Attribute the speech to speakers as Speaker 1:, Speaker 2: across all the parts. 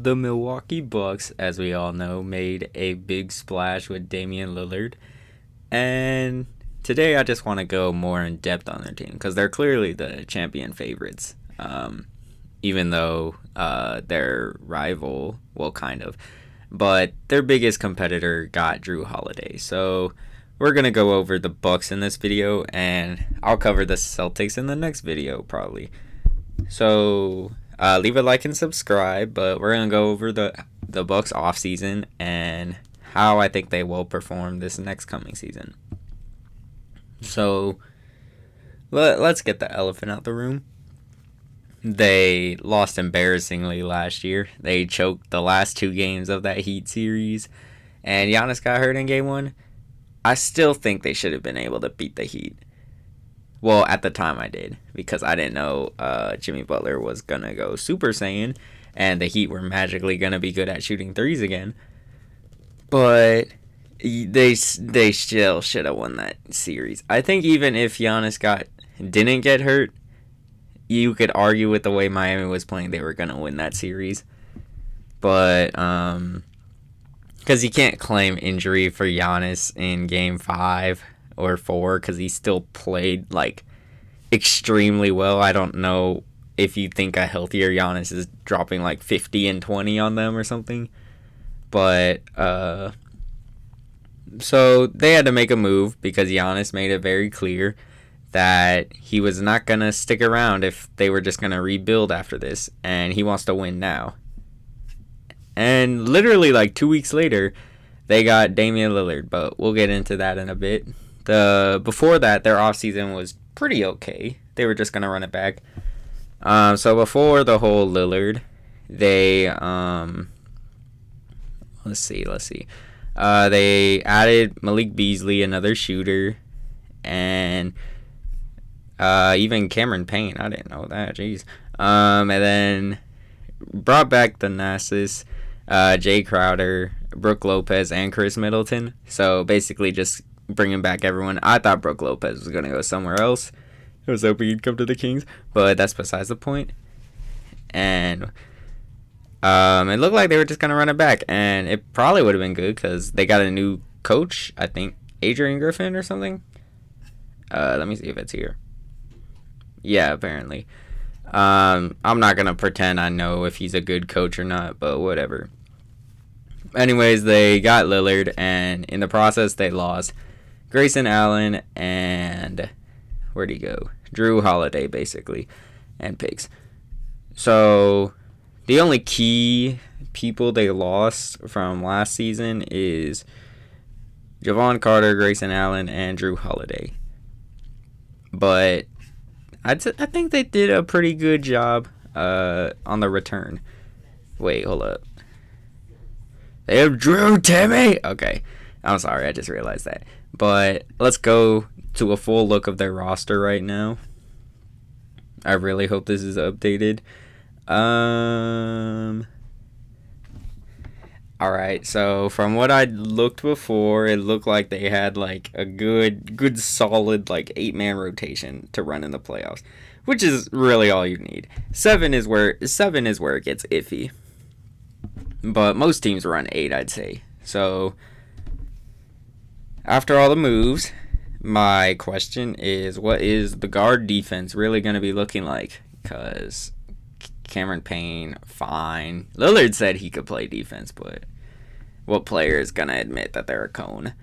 Speaker 1: The Milwaukee Bucks, as we all know, made a big splash with Damian Lillard. And today I just want to go more in depth on their team because they're clearly the champion favorites. Even though their rival, well, kind of, but their biggest competitor got Drew Holiday. So we're going to go over the Bucks in this video, and I'll cover the Celtics in the next video probably. So leave a like and subscribe, but we're going to go over the Bucks offseason and how I think they will perform this next coming season. So let's get the elephant out the room. They lost embarrassingly last year. They choked the last 2 games of that Heat series, and Giannis got hurt in Game 1. I still think they should have been able to beat the Heat. Well, at the time I did, because I didn't know Jimmy Butler was going to go Super Saiyan, and the Heat were magically going to be good at shooting threes again. But they still should have won that series. I think even if Giannis didn't get hurt, you could argue with the way Miami was playing, they were going to win that series. But, because you can't claim injury for Giannis in Game 5 or 4, because he still played, extremely well. I don't know if you think a healthier Giannis is dropping, 50 and 20 on them or something. But, so they had to make a move because Giannis made it very clear that he was not going to stick around if they were just going to rebuild after this, and he wants to win now. And literally 2 weeks later, they got Damian Lillard, but we'll get into that in a bit. Before that, their offseason was pretty okay. They were just going to run it back. So before the whole Lillard, they, let's see. They added Malik Beasley, another shooter, and even Cameron Payne. I didn't know that. Jeez. And then brought back the Nassus, Jay Crowder, Brook Lopez, and Chris Middleton. So basically just bringing back everyone. I thought Brook Lopez was going to go somewhere else. I was hoping he'd come to the Kings, but that's besides the point. And it looked like they were just going to run it back, and it probably would have been good because they got a new coach, I think, Adrian Griffin or something. Let me see if it's here. Yeah, apparently. I'm not going to pretend I know if he's a good coach or not, but whatever. Anyways, they got Lillard, and in the process, they lost Grayson Allen and, where'd he go? Drew Holiday, basically, and picks. So the only key people they lost from last season is Javon Carter, Grayson Allen, and Drew Holiday. But I think they did a pretty good job on the return. Wait, hold up. They have Drew Timmy. Okay, I'm sorry, I just realized that. But let's go to a full look of their roster right now. I really hope this is updated. Alright, so from what I looked before, it looked like they had a good solid 8-man rotation to run in the playoffs, which is really all you need. 7 is where it gets iffy. But most teams run 8, I'd say. So after all the moves, my question is, what is the guard defense really going to be looking like? Because Cameron Payne, fine. Lillard said he could play defense, but what player is going to admit that they're a cone?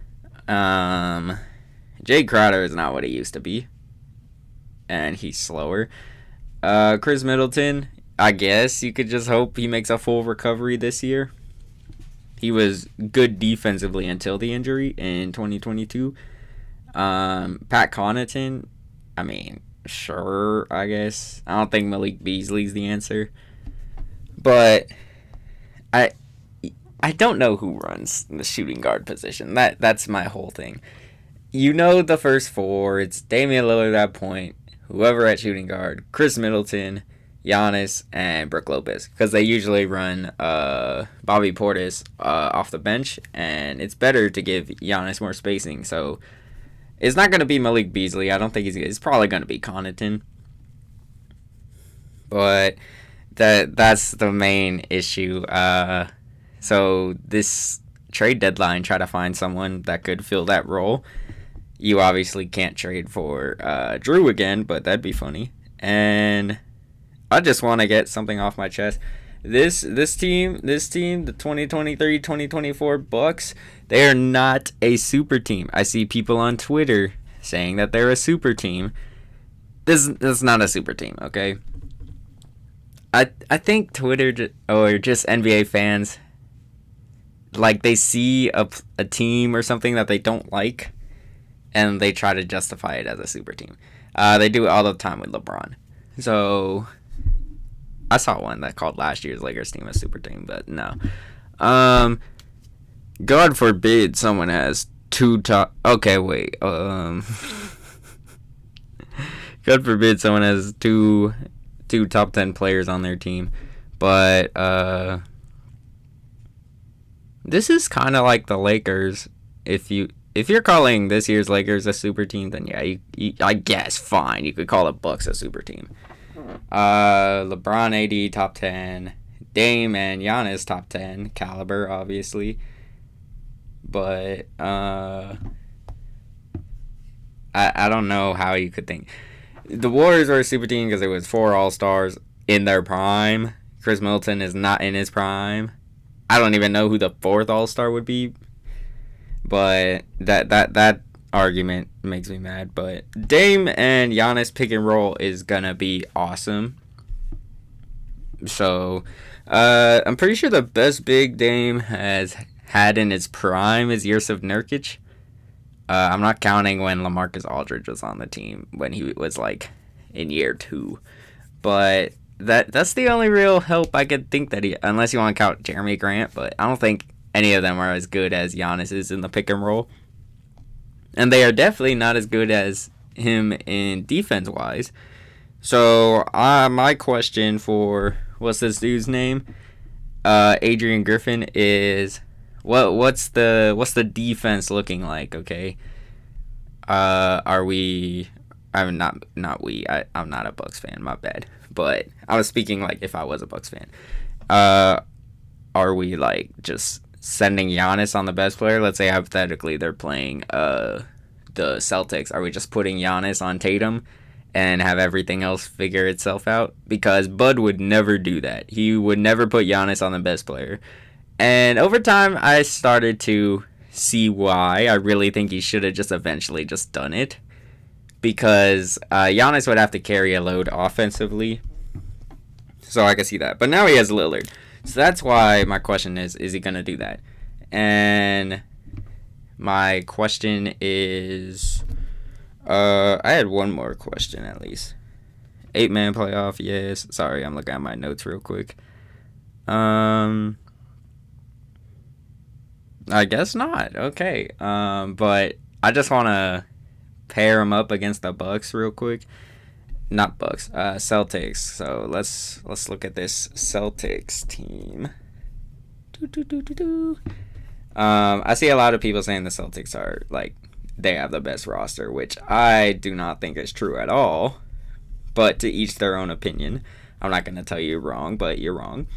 Speaker 1: Jay Crowder is not what he used to be, and he's slower. Chris Middleton, I guess you could just hope he makes a full recovery this year. He was good defensively until the injury in 2022. Pat Connaughton, I mean, sure, I guess. I don't think Malik Beasley's the answer. But I don't know who runs the shooting guard position. That's my whole thing. You know the first 4. It's Damian Lillard at point, whoever at shooting guard, Chris Middleton, Giannis, and Brook Lopez. Because they usually run Bobby Portis off the bench, and it's better to give Giannis more spacing. So it's not going to be Malik Beasley. I don't think it's probably going to be Connaughton. But that's the main issue. So this trade deadline, try to find someone that could fill that role. You obviously can't trade for Drew again, but that'd be funny. And I just want to get something off my chest. This team, the 2023-2024 Bucks, they are not a super team. I see people on Twitter saying that they're a super team. This is not a super team, okay? I think Twitter or just NBA fans, like, they see a team or something that they don't like, and they try to justify it as a super team. They do it all the time with LeBron. So I saw one that called last year's Lakers team a super team, but no. God forbid someone has two top. Okay, wait. God forbid someone has two top 10 players on their team, but this is kind of like the Lakers. If you're calling this year's Lakers a super team, then yeah, I guess fine. You could call the Bucks a super team. LeBron, AD top 10, Dame and Giannis top 10 caliber, obviously. But I don't know how you could think the Warriors are a super team because it was 4 All-Stars in their prime. Chris Middleton is not in his prime. I don't even know who the 4th All-Star would be. But that argument makes me mad. But Dame and Giannis pick and roll is gonna be awesome. So I'm pretty sure the best big Dame has had in his prime is Yusuf Nurkic. I'm not counting when LaMarcus Aldridge was on the team when he was like in year 2. But that's the only real help I could think that unless you want to count Jeremy Grant, but I don't think any of them are as good as Giannis is in the pick and roll. And they are definitely not as good as him in defense wise. So my question for what's this dude's name? Adrian Griffin is what's the defense looking like, okay? Are we I'm not a Bucks fan, my bad. But I was speaking like if I was a Bucks fan. Are we like just sending Giannis on the best player? Let's say hypothetically they're playing the Celtics. Are we just putting Giannis on Tatum and have everything else figure itself out? Because Bud would never do that. He would never put Giannis on the best player. And over time, I started to see why. I really think he should have just eventually just done it. Because Giannis would have to carry a load offensively. So I can see that. But now he has Lillard. So that's why my question is he going to do that? And my question is, I had one more question at least. 8-man playoff, yes. Sorry, I'm looking at my notes real quick. I guess not. Okay. But I just want to pair them up against the Bucks real quick. Not Bucks, Celtics. So let's look at this Celtics team. I see a lot of people saying the Celtics are like they have the best roster, which I do not think is true at all. But to each their own opinion. I'm not going to tell you you're wrong, but you're wrong.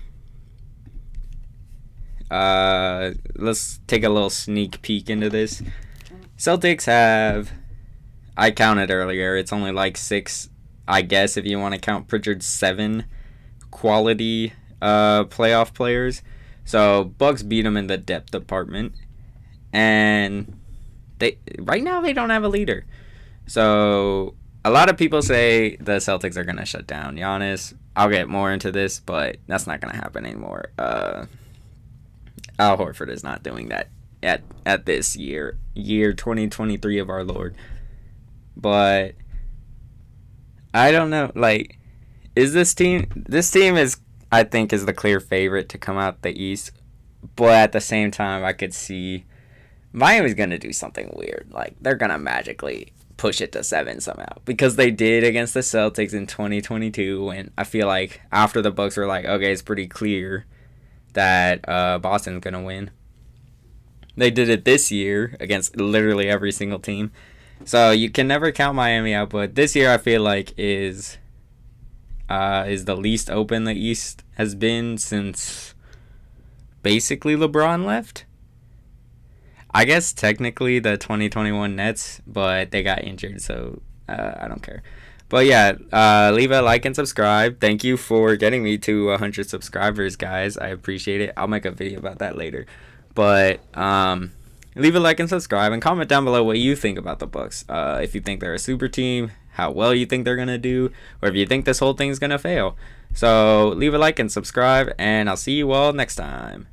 Speaker 1: Let's take a little sneak peek into this. Celtics have, I counted earlier, it's only like 6, I guess if you want to count Pritchard's 7 quality playoff players. So Bucks beat them in the depth department, and right now they don't have a leader. So a lot of people say the Celtics are gonna shut down Giannis. I'll get more into this, but that's not gonna happen anymore. Al Horford is not doing that at this year 2023 of our Lord. But I don't know, like, is this team is, I think, is the clear favorite to come out the East, but at the same time I could see Miami's gonna do something weird. Like, they're gonna magically push it to 7 somehow, because they did against the Celtics in 2022, and I feel like after the Bucks were like, okay, it's pretty clear that Boston's gonna win. They did it this year against literally every single team. So you can never count Miami out, but this year I feel like is is the least open the East has been since basically LeBron left. I guess technically the 2021 Nets, but they got injured, so I don't care. But yeah, leave a like and subscribe. Thank you for getting me to 100 subscribers, guys. I appreciate it. I'll make a video about that later. But leave a like and subscribe, and comment down below what you think about the Bucks. If you think they're a super team, how well you think they're going to do, or if you think this whole thing's going to fail. So leave a like and subscribe, and I'll see you all next time.